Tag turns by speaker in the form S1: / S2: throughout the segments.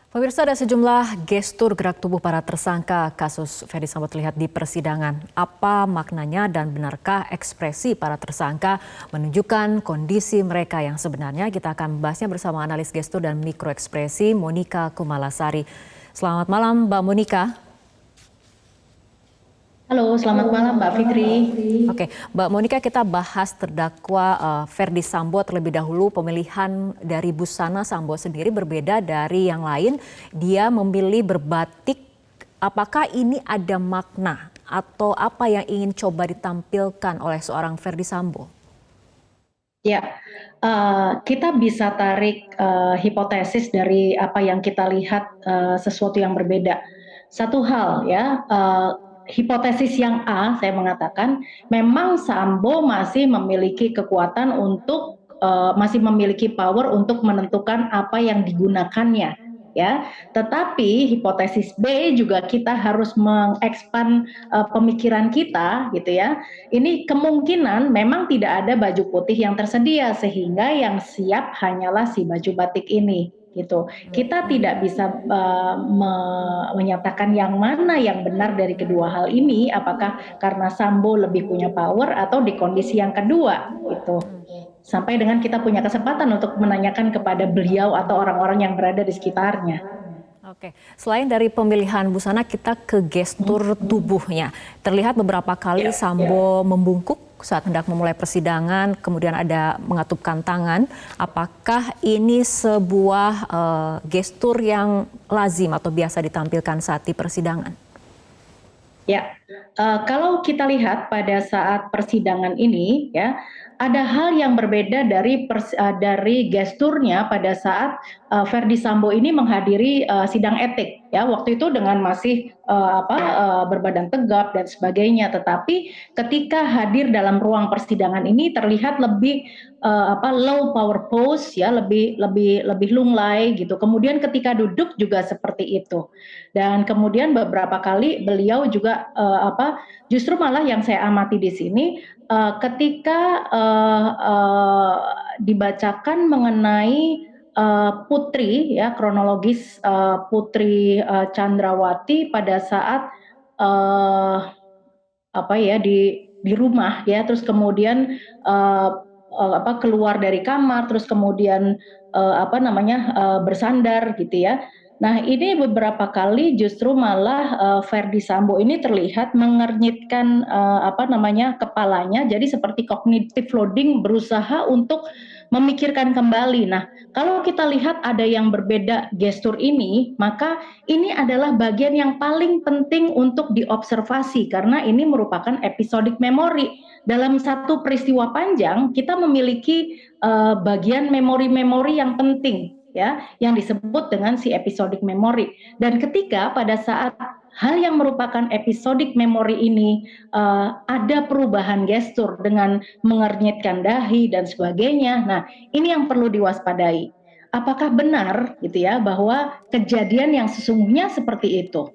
S1: Pemirsa, ada sejumlah gestur gerak tubuh para tersangka kasus Ferdy Sambo terlihat di persidangan. Apa maknanya dan benarkah ekspresi para tersangka menunjukkan kondisi mereka yang sebenarnya? Kita akan membahasnya bersama analis gestur dan mikroekspresi Monika Kumalasari. Selamat malam Mbak Monika.
S2: Halo, selamat malam Mbak Fikri.
S1: Oke, Mbak Monika, kita bahas terdakwa Ferdy Sambo terlebih dahulu. Pemilihan dari busana Sambo sendiri berbeda dari yang lain. Dia memilih berbatik. Apakah ini ada makna atau apa yang ingin coba ditampilkan oleh seorang Ferdy Sambo?
S2: Ya, kita bisa tarik hipotesis dari apa yang kita lihat sesuatu yang berbeda. Satu hal ya, hipotesis yang A, saya mengatakan memang Sambo masih memiliki kekuatan untuk masih memiliki power untuk menentukan apa yang digunakannya, ya. Tetapi hipotesis B juga kita harus mengekspan pemikiran kita, gitu ya. Ini kemungkinan memang tidak ada baju putih yang tersedia sehingga yang siap hanyalah si baju batik ini. Gitu. Kita tidak bisa menyatakan yang mana yang benar dari kedua hal ini, apakah karena Sambo lebih punya power atau di kondisi yang kedua, gitu. Sampai dengan kita punya kesempatan untuk menanyakan kepada beliau atau orang-orang yang berada di sekitarnya.
S1: Oke, selain dari pemilihan busana, kita ke gestur tubuhnya. Terlihat beberapa kali Sambo membungkuk saat hendak memulai persidangan, kemudian ada mengatupkan tangan. Apakah ini sebuah gestur yang lazim atau biasa ditampilkan saat di persidangan?
S2: Ya, kalau kita lihat pada saat persidangan ini, ya, ada hal yang berbeda dari gesturnya pada saat Ferdy Sambo ini menghadiri sidang etik. Ya, waktu itu dengan masih berbadan tegap dan sebagainya. Tetapi ketika hadir dalam ruang persidangan ini terlihat lebih low power pose, ya, lebih lunglai gitu. Kemudian ketika duduk juga seperti itu. Dan kemudian beberapa kali beliau juga justru malah yang saya amati di sini ketika dibacakan mengenai Putri, ya, kronologis Putri Chandrawati pada saat di rumah, ya, terus kemudian keluar dari kamar, terus kemudian bersandar gitu ya. Nah, ini beberapa kali justru malah Ferdy Sambo ini terlihat mengernyitkan kepalanya, jadi seperti cognitive loading, berusaha untuk memikirkan kembali. Nah, kalau kita lihat ada yang berbeda gestur ini, maka ini adalah bagian yang paling penting untuk diobservasi karena ini merupakan episodic memory. Dalam satu peristiwa panjang, kita memiliki bagian memori-memori yang penting, ya, yang disebut dengan si episodic memory. Dan ketika pada saat hal yang merupakan episodic memory ini ada perubahan gestur dengan mengernyitkan dahi dan sebagainya. Nah, ini yang perlu diwaspadai. Apakah benar gitu ya bahwa kejadian yang sesungguhnya seperti itu?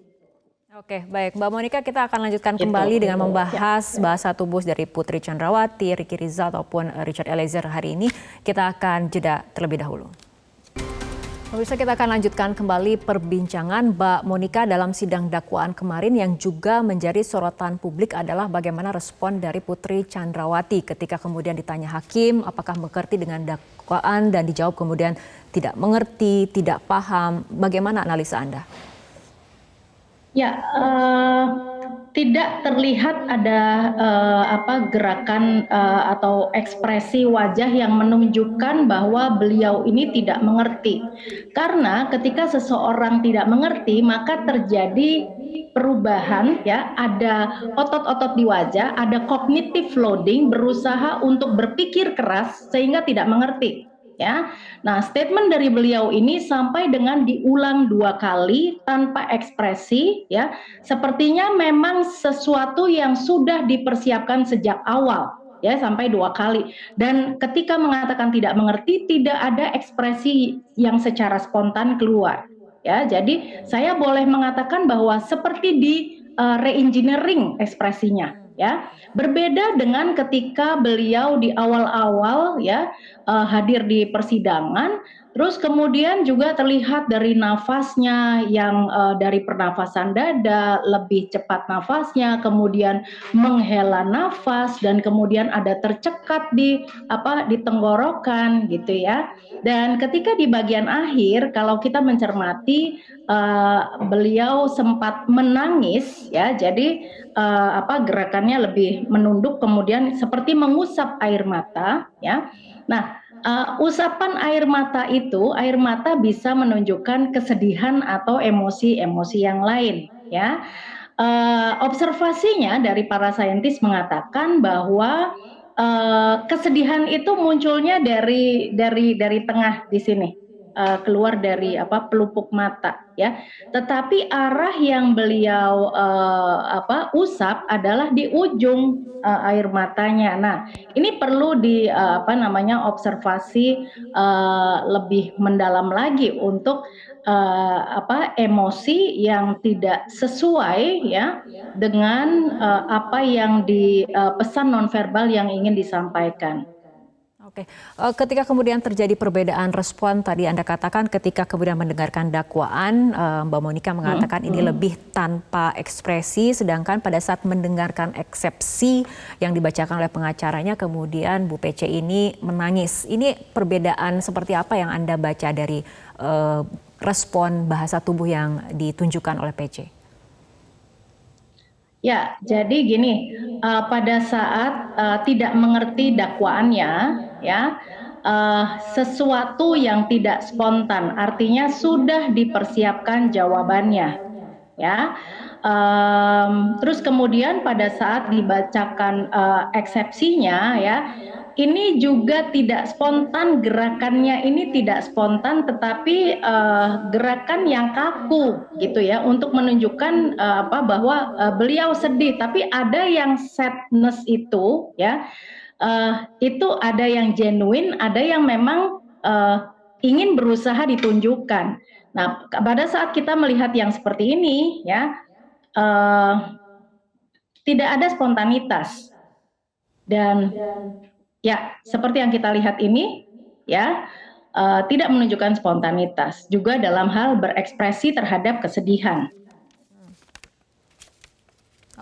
S1: Oke, baik. Mbak Monika, kita akan lanjutkan kembali dengan membahas bahasa tubuh dari Putri Chandrawati, Ricky Rizal ataupun Richard Eliezer hari ini. Kita akan jeda terlebih dahulu. Pemirsa, kita akan lanjutkan kembali perbincangan Mbak Monika dalam sidang dakwaan kemarin yang juga menjadi sorotan publik adalah bagaimana respon dari Putri Chandrawati ketika kemudian ditanya hakim apakah mengerti dengan dakwaan dan dijawab kemudian tidak mengerti, tidak paham. Bagaimana analisa Anda?
S2: Ya, tidak terlihat ada gerakan atau ekspresi wajah yang menunjukkan bahwa beliau ini tidak mengerti. Karena ketika seseorang tidak mengerti, maka terjadi perubahan, ya, ada otot-otot di wajah, ada cognitive loading, berusaha untuk berpikir keras sehingga tidak mengerti. Ya, nah statement dari beliau ini sampai dengan diulang 2 kali tanpa ekspresi, ya, sepertinya memang sesuatu yang sudah dipersiapkan sejak awal, ya, sampai 2 kali. Dan ketika mengatakan tidak mengerti, tidak ada ekspresi yang secara spontan keluar. Ya, jadi saya boleh mengatakan bahwa seperti di re-engineering ekspresinya. Ya, berbeda dengan ketika beliau di awal-awal, ya, hadir di persidangan. Terus kemudian juga terlihat dari nafasnya yang dari pernafasan dada, lebih cepat nafasnya, kemudian menghela nafas, dan kemudian ada tercekat di tenggorokan gitu ya. Dan ketika di bagian akhir, kalau kita mencermati, beliau sempat menangis ya, jadi gerakannya lebih menunduk, kemudian seperti mengusap air mata ya. Nah, usapan air mata bisa menunjukkan kesedihan atau emosi-emosi yang lain ya. Observasinya dari para saintis mengatakan bahwa kesedihan itu munculnya dari tengah di sini, keluar dari pelupuk mata ya. Tetapi arah yang beliau usap adalah di ujung air matanya. Nah, ini perlu observasi lebih mendalam lagi untuk emosi yang tidak sesuai ya dengan apa yang pesan nonverbal yang ingin disampaikan.
S1: Oke, ketika kemudian terjadi perbedaan respon tadi Anda katakan ketika kemudian mendengarkan dakwaan, Mbak Monika mengatakan ini lebih tanpa ekspresi, sedangkan pada saat mendengarkan eksepsi yang dibacakan oleh pengacaranya kemudian Bu Pece ini menangis. Ini perbedaan seperti apa yang Anda baca dari respon bahasa tubuh yang ditunjukkan oleh Pece?
S2: Ya, jadi gini, pada saat tidak mengerti dakwaannya, ya, sesuatu yang tidak spontan, artinya sudah dipersiapkan jawabannya, ya. Terus kemudian pada saat dibacakan eksepsinya, ya, ini juga tidak spontan, gerakannya ini tidak spontan, tetapi gerakan yang kaku gitu ya, untuk menunjukkan bahwa beliau sedih, tapi ada yang sadness itu ya, itu ada yang genuine, ada yang memang ingin berusaha ditunjukkan. Nah, pada saat kita melihat yang seperti ini ya, tidak ada spontanitas, dan ya, seperti yang kita lihat ini, ya, tidak menunjukkan spontanitas. Juga dalam hal berekspresi terhadap kesedihan.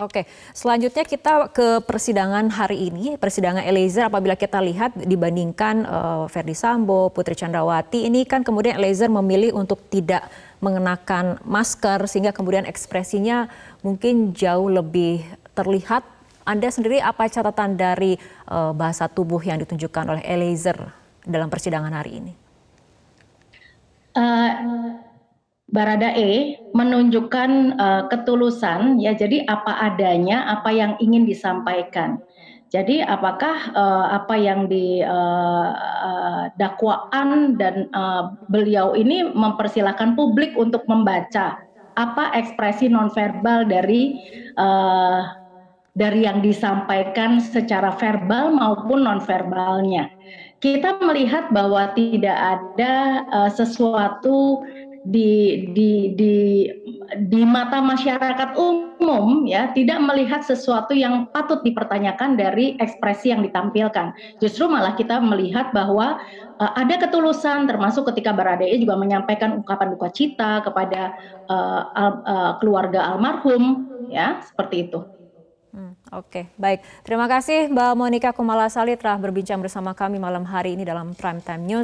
S1: Oke, selanjutnya kita ke persidangan hari ini, persidangan Eliezer. Apabila kita lihat dibandingkan Ferdy Sambo, Putri Chandrawati, ini kan kemudian Eliezer memilih untuk tidak mengenakan masker, sehingga kemudian ekspresinya mungkin jauh lebih terlihat. Anda sendiri apa catatan dari bahasa tubuh yang ditunjukkan oleh Eliezer dalam persidangan hari ini?
S2: Baradae menunjukkan ketulusan ya, jadi apa adanya, apa yang ingin disampaikan. Jadi apakah apa yang dakwaan dan beliau ini mempersilahkan publik untuk membaca apa ekspresi nonverbal dari yang disampaikan secara verbal maupun nonverbalnya. Kita melihat bahwa tidak ada sesuatu di mata masyarakat umum ya, tidak melihat sesuatu yang patut dipertanyakan dari ekspresi yang ditampilkan. Justru malah kita melihat bahwa ada ketulusan, termasuk ketika Baradae juga menyampaikan ungkapan duka cita kepada keluarga almarhum ya, seperti itu.
S1: Oke, baik. Terima kasih Mbak Monika Kumalasari telah berbincang bersama kami malam hari ini dalam Prime Time News.